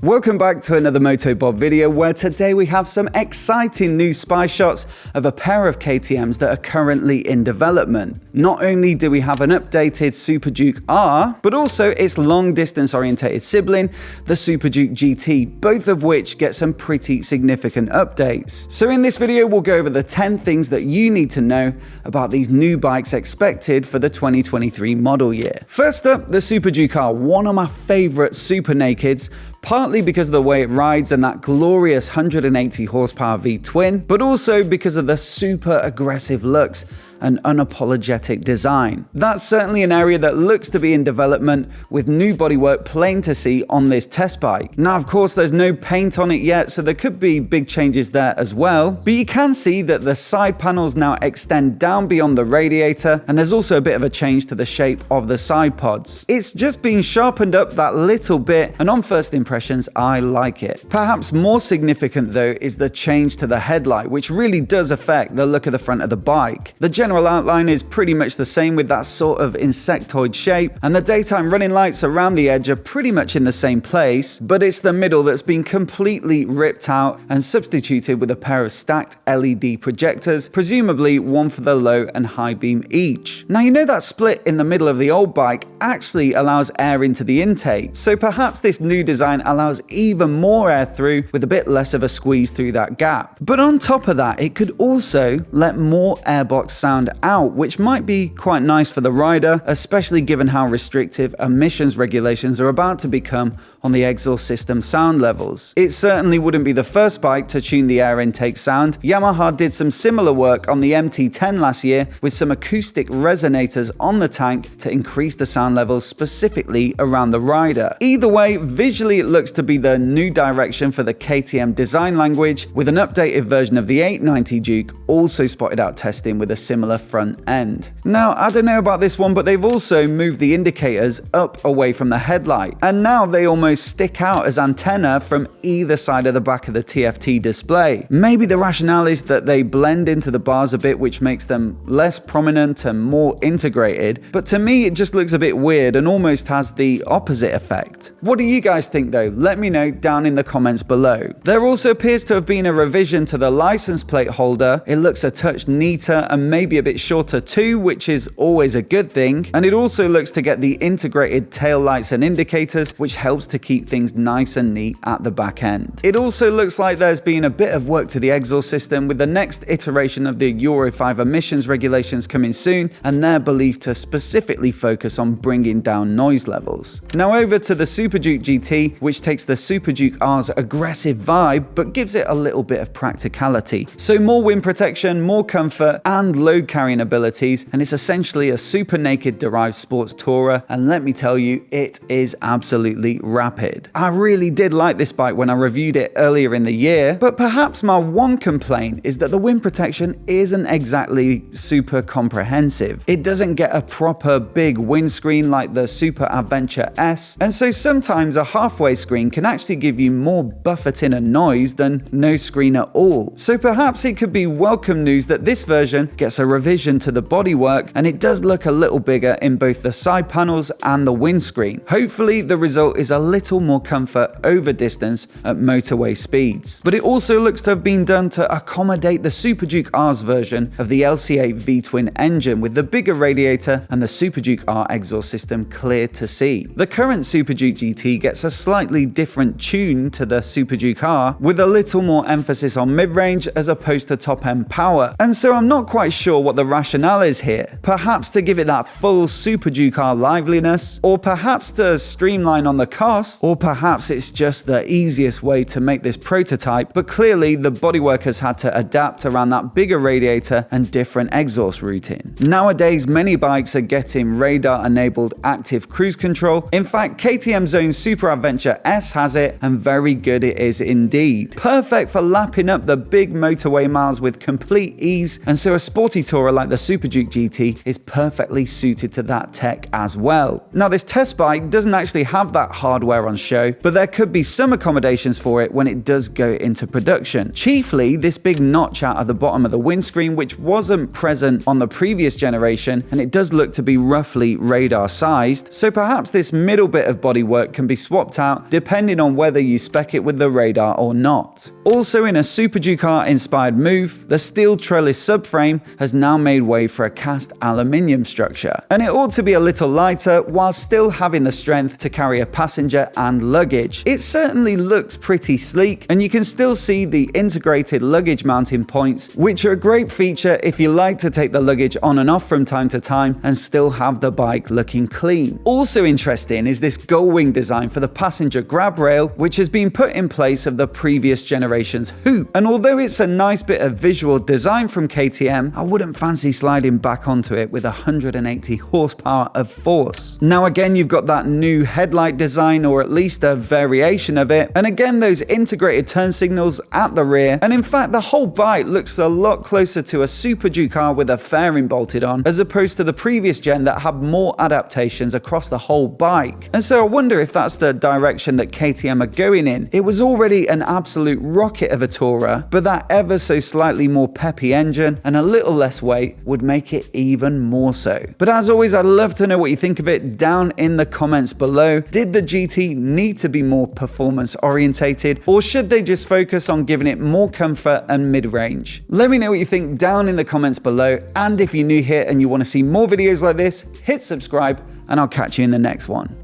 Welcome back to another MOTOBOB video where today we have some exciting new spy shots of a pair of KTMs that are currently in development. Not only do we have an updated Super Duke R, but also its long distance orientated sibling, the Super Duke GT, both of which get some pretty significant updates. So in this video we'll go over the 10 things that you need to know about these new bikes expected for the 2023 model year. First up, the Super Duke R, one of my favorite super nakeds, partly because of the way it rides and that glorious 180 horsepower V-twin, but also because of the super aggressive looks and unapologetic design. That's certainly an area that looks to be in development, with new bodywork plain to see on this test bike. Now, of course, there's no paint on it yet, so there could be big changes there as well, but you can see that the side panels now extend down beyond the radiator, and there's also a bit of a change to the shape of the side pods. It's just been sharpened up that little bit, and on first impressions, I like it. Perhaps more significant though is the change to the headlight, which really does affect the look of the front of the bike. The general outline is pretty much the same with that sort of insectoid shape, and the daytime running lights around the edge are pretty much in the same place, but it's the middle that's been completely ripped out and substituted with a pair of stacked LED projectors, presumably one for the low and high beam each. Now, you know that split in the middle of the old bike actually allows air into the intake, so perhaps this new design allows even more air through with a bit less of a squeeze through that gap. But on top of that, it could also let more airbox sound out, which might be quite nice for the rider, especially given how restrictive emissions regulations are about to become on the exhaust system sound levels. It certainly wouldn't be the first bike to tune the air intake sound. Yamaha did some similar work on the MT-10 last year with some acoustic resonators on the tank to increase the sound levels specifically around the rider. Either way, visually it looks to be the new direction for the KTM design language, with an updated version of the 890 Duke also spotted out testing with a similar front end. Now, I don't know about this one, but they've also moved the indicators up away from the headlight, and now they almost stick out as antenna from either side of the back of the TFT display. Maybe the rationale is that they blend into the bars a bit, which makes them less prominent and more integrated, but to me it just looks a bit weird and almost has the opposite effect. What do you guys think though? Let me know down in the comments below. There also appears to have been a revision to the license plate holder. It looks a touch neater and maybe a bit shorter too, which is always a good thing. And it also looks to get the integrated tail lights and indicators, which helps to keep things nice and neat at the back end. It also looks like there's been a bit of work to the exhaust system, with the next iteration of the Euro 5 emissions regulations coming soon, and they're believed to specifically focus on bringing down noise levels. Now over to the Super Duke GT, which takes the Super Duke R's aggressive vibe but gives it a little bit of practicality. So more wind protection, more comfort, and load carrying abilities, and it's essentially a super naked derived sports tourer, and let me tell you, it is absolutely rapid. I really did like this bike when I reviewed it earlier in the year, but perhaps my one complaint is that the wind protection isn't exactly super comprehensive. It doesn't get a proper big windscreen like the Super Adventure S, and so sometimes a halfway screen can actually give you more buffeting and noise than no screen at all. So perhaps it could be welcome news that this version gets a revision to the bodywork, and it does look a little bigger in both the side panels and the windscreen. Hopefully the result is a little more comfort over distance at motorway speeds. But it also looks to have been done to accommodate the Super Duke R's version of the LC8 V-twin engine, with the bigger radiator and the Super Duke R exhaust system clear to see. The current Super Duke GT gets a slightly different tune to the Super Duke R, with a little more emphasis on mid-range as opposed to top-end power, and so I'm not quite sure what the rationale is here. Perhaps to give it that full Super Duke R liveliness, or perhaps to streamline on the cost, or perhaps it's just the easiest way to make this prototype, but clearly the bodywork has had to adapt around that bigger radiator and different exhaust routing. Nowadays, many bikes are getting radar-enabled active cruise control. In fact, KTM's own Super Adventure S has it, and very good it is indeed. Perfect for lapping up the big motorway miles with complete ease, and so a sporty tourer like the Super Duke GT is perfectly suited to that tech as well. Now, this test bike doesn't actually have that hardware on show, but there could be some accommodations for it when it does go into production. Chiefly, this big notch out of the bottom of the windscreen, which wasn't present on the previous generation, and it does look to be roughly radar sized, so perhaps this middle bit of bodywork can be swapped out depending on whether you spec it with the radar or not. Also, in a Super Duke R inspired move, the steel trellis subframe has now made way for a cast aluminium structure, and it ought to be a little lighter while still having the strength to carry a passenger and luggage. It certainly looks pretty sleek, and you can still see the integrated luggage mounting points, which are a great feature if you like to take the luggage on and off from time to time and still have the bike looking clean. Also interesting is this gull wing design for the passenger grab rail, which has been put in place of the previous generation's hoop. And although it's a nice bit of visual design from KTM, I wouldn't fancy sliding back onto it with 180 horsepower of force. Now again, you've got that new headlight design, or at least a variation of it, and again those integrated turn signals at the rear, and in fact the whole bike looks a lot closer to a Super Duke R with a fairing bolted on, as opposed to the previous gen that had more adaptations across the whole bike. And so I wonder if that's the direction that KTM are going in. It was already an absolute rocket of a tourer, but that ever so slightly more peppy engine and a little less weight would make it even more so. But as always, I'd love to know what you think of it down in the comments below. Did the GT need to be more performance orientated, or should they just focus on giving it more comfort and mid-range? Let me know what you think down in the comments below, and if you're new here and you want to see more videos like this, hit subscribe, and I'll catch you in the next one.